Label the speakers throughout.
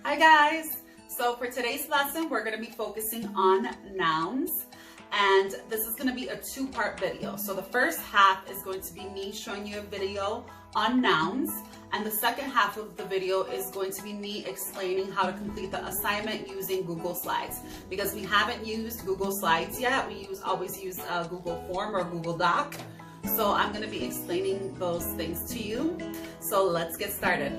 Speaker 1: Hi guys! So for today's lesson, we're going to be focusing on nouns, and this is going to be a two-part video. So the first half is going to be me showing you a video on nouns, and the second half of the video is going to be me explaining how to complete the assignment using Google Slides. Because we haven't used Google Slides yet, we always use Google Form or Google Doc. So I'm going to be explaining those things to you. So let's get started.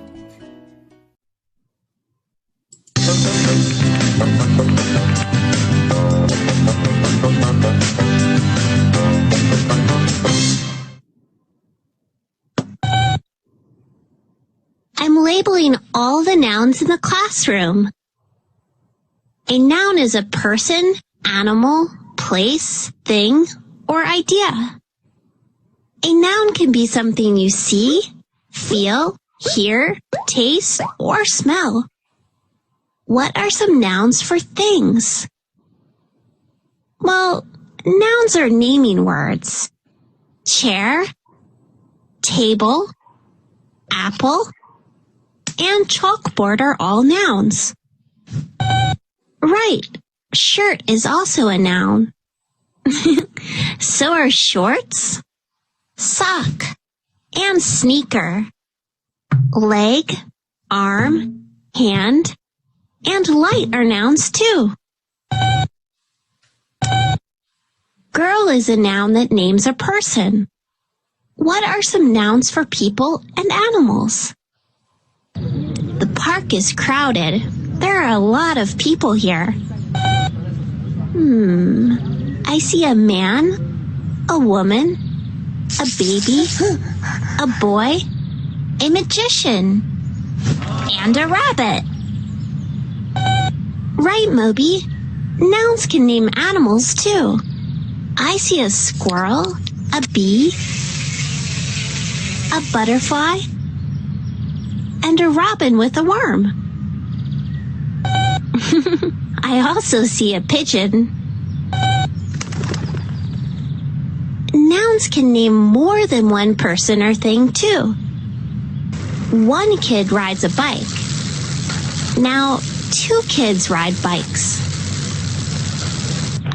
Speaker 2: I'm labeling all the nouns in the classroom. A noun is a person, animal, place, thing, or idea. A noun can be something you see, feel, hear, taste, or smell. What are some nouns for things? Well, nouns are naming words. Chair, table, apple, and chalkboard are all nouns. Right, shirt is also a noun. So are shorts, sock, and sneaker. Leg, arm, hand, and light are nouns too. Girl is a noun that names a person. What are some nouns for people and animals? The park is crowded. There are a lot of people here. I see a man, a woman, a baby, a boy, a magician, and a rabbit. Right, Moby. Nouns can name animals too. I see a squirrel, a bee, a butterfly, and a robin with a worm. I also see a pigeon. Nouns can name more than one person or thing too. One kid rides a bike. Now, two kids ride bikes.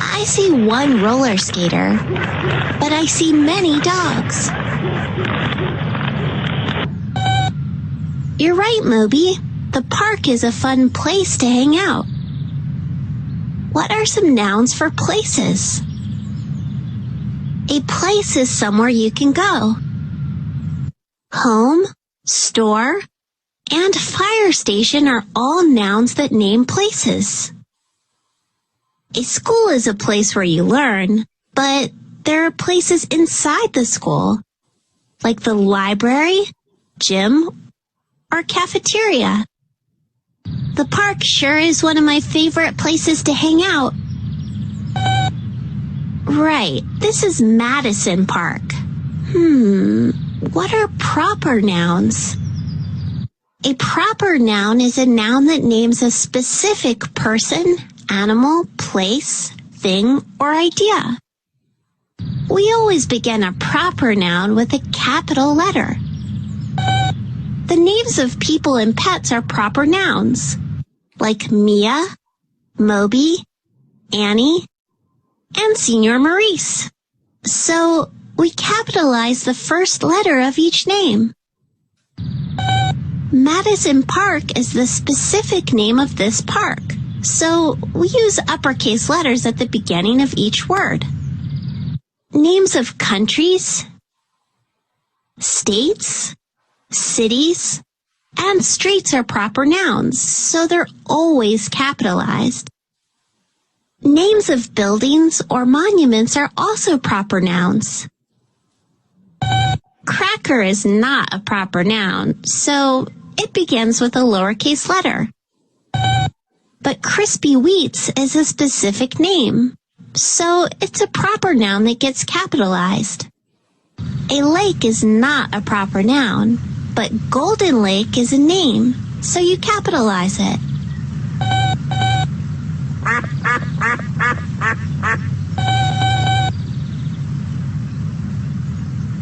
Speaker 2: I see one roller skater, but I see many dogs. You're right, Moby. The park is a fun place to hang out. What are some nouns for places? A place is somewhere you can go. Home, store, and fire station are all nouns that name places. A school is a place where you learn, but there are places inside the school, like the library, gym, or cafeteria. The park sure is one of my favorite places to hang out. Right, this is Madison Park. What are proper nouns? A proper noun is a noun that names a specific person, animal, place, thing, or idea. We always begin a proper noun with a capital letter. The names of people and pets are proper nouns, like Mia, Moby, Annie, and Senior Maurice. So we capitalize the first letter of each name. Madison Park is the specific name of this park, so we use uppercase letters at the beginning of each word. Names of countries, states, cities, and streets are proper nouns, so they're always capitalized. Names of buildings or monuments are also proper nouns. Cracker is not a proper noun, so it begins with a lowercase letter. But crispy wheats is a specific name, so it's a proper noun that gets capitalized. A lake is not a proper noun, but Golden Lake is a name, so you capitalize it.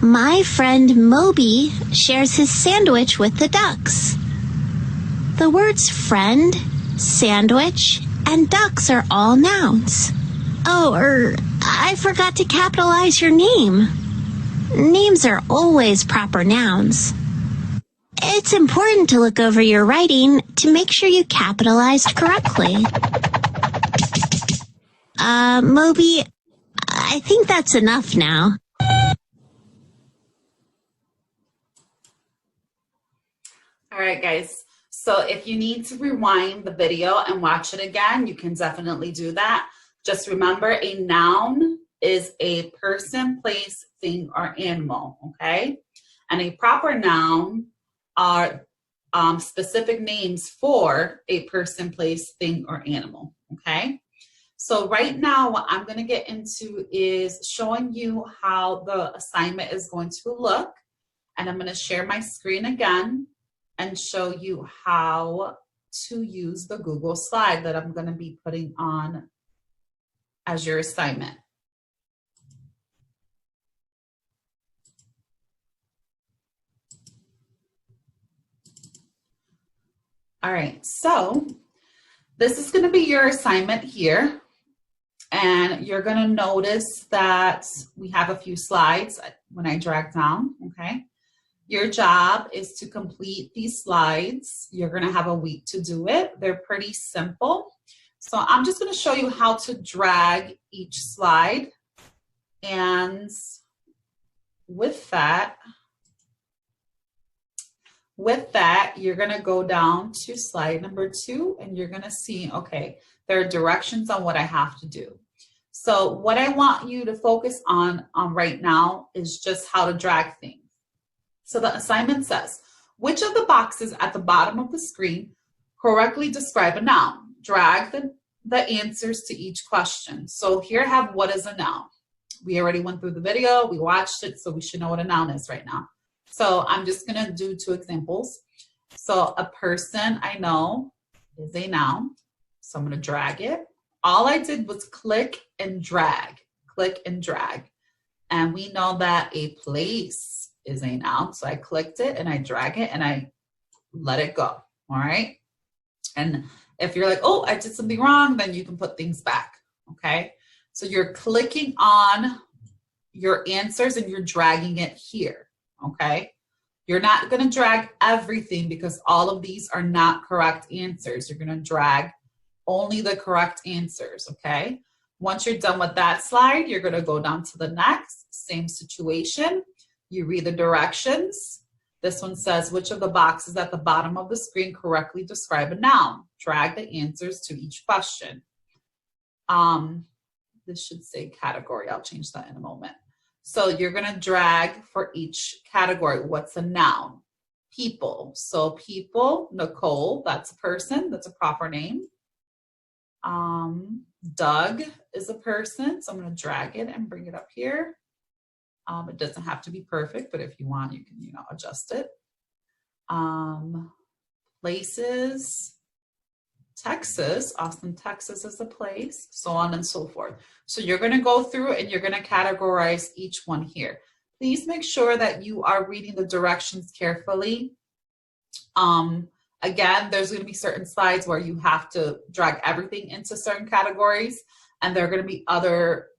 Speaker 2: My friend Moby shares his sandwich with the ducks. The words friend, sandwich, and ducks are all nouns. Oh, I forgot to capitalize your name. Names are always proper nouns. It's important to look over your writing to make sure you capitalized correctly. Moby, I think that's enough now.
Speaker 1: All right, guys. So if you need to rewind the video and watch it again, you can definitely do that. Just remember, a noun is a person, place, thing, or animal, okay? And a proper noun are specific names for a person, place, thing, or animal, okay? So right now, what I'm going to get into is showing you how the assignment is going to look. And I'm going to share my screen again and show you how to use the Google slide that I'm going to be putting on as your assignment. All right, so this is going to be your assignment here. And you're going to notice that we have a few slides when I drag down, okay? Your job is to complete these slides. You're going to have a week to do it. They're pretty simple. So I'm just going to show you how to drag each slide. And with that, you're going to go down to slide number 2 and you're going to see, okay, there are directions on what I have to do. So what I want you to focus on right now is just how to drag things. So the assignment says, which of the boxes at the bottom of the screen correctly describe a noun? Drag the answers to each question. So here I have what is a noun. We already went through the video, we watched it, so we should know what a noun is right now. So I'm just gonna do 2 examples. So a person I know is a noun. So I'm gonna drag it. All I did was click and drag. And we know that a place is a noun. So I clicked it and I drag it and I let it go, all right? And if you're like, oh, I did something wrong, then you can put things back, okay? So you're clicking on your answers and you're dragging it here, okay? You're not gonna drag everything because all of these are not correct answers. You're gonna drag only the correct answers, okay? Once you're done with that slide, you're gonna go down to the next, same situation. You read the directions. This one says, which of the boxes at the bottom of the screen correctly describe a noun? Drag the answers to each question. This should say category. I'll change that in a moment. So you're gonna drag for each category. What's a noun? People. So people, Nicole, that's a person, that's a proper name. Doug is a person, so I'm gonna drag it and bring it up here. It doesn't have to be perfect, but if you want, you can, adjust it. Places, Texas, Austin, Texas is a place, so on and so forth. So you're gonna go through and you're gonna categorize each one here. Please make sure that you are reading the directions carefully. Again, there's gonna be certain slides where you have to drag everything into certain categories, and there are gonna be other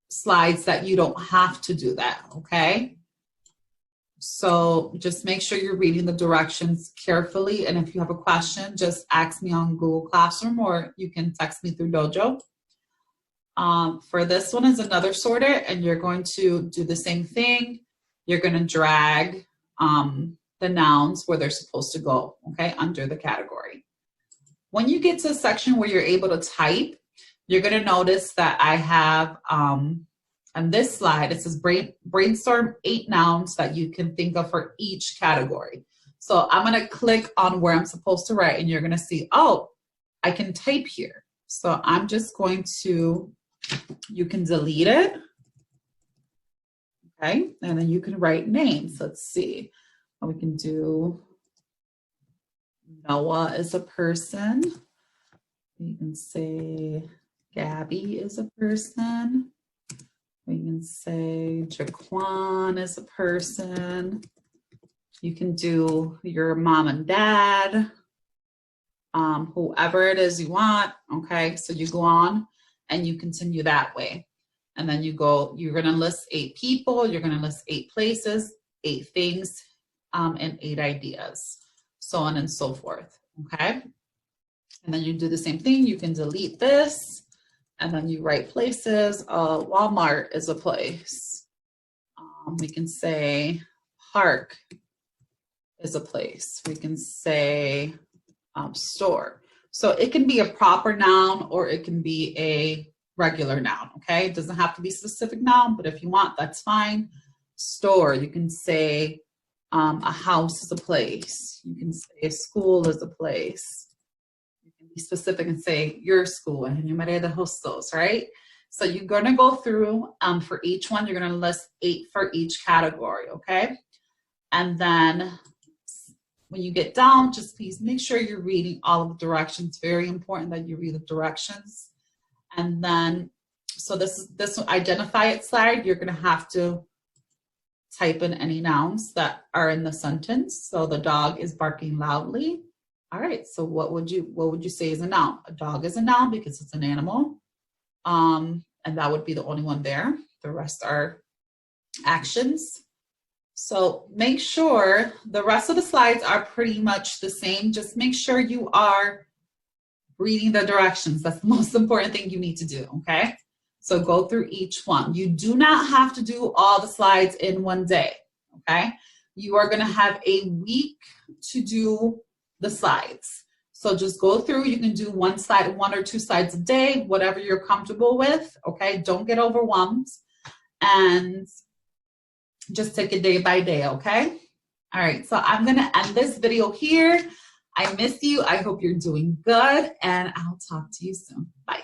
Speaker 1: slides that you don't have to do that, okay? So just make sure you're reading the directions carefully, and if you have a question, just ask me on Google Classroom or you can text me through Dojo. For this one is another sorter, and you're going to do the same thing. You're gonna drag the nouns where they're supposed to go, okay, under the category. When you get to a section where you're able to type, you're gonna notice that I have, on this slide, it says brainstorm 8 nouns that you can think of for each category. So I'm gonna click on where I'm supposed to write and you're gonna see, oh, I can type here. So I'm just going to, you can delete it, okay? And then you can write names. Let's see. We can do Noah is a person. We can say Gabby is a person. We can say Jaquan is a person. You can do your mom and dad, whoever it is you want, okay? So you go on and you continue that way. And then you're gonna list 8 people, you're gonna list 8 places, 8 things, and 8 ideas, so on and so forth, okay? And then you do the same thing. You can delete this, and then you write places. Walmart is a place. We can say park is a place. We can say store. So it can be a proper noun or it can be a regular noun, okay? It doesn't have to be a specific noun, but if you want, that's fine. Store, you can say a house is a place. You can say a school is a place. You can be specific and say your school, and you María de Hostos, right? So you're gonna go through for each one, you're gonna list 8 for each category, okay? And then when you get down, just please make sure you're reading all of the directions. Very important that you read the directions. And then, so this identify it slide, you're gonna have to type in any nouns that are in the sentence. So the dog is barking loudly. All right, so what would you say is a noun? A dog is a noun because it's an animal. And that would be the only one there. The rest are actions. So make sure the rest of the slides are pretty much the same. Just make sure you are reading the directions. That's the most important thing you need to do, okay? So go through each one. You do not have to do all the slides in one day, okay? You are gonna have a week to do the slides. So just go through, you can do one or two slides a day, whatever you're comfortable with, okay? Don't get overwhelmed, and just take it day by day, okay? All right, so I'm gonna end this video here. I miss you, I hope you're doing good, and I'll talk to you soon. Bye.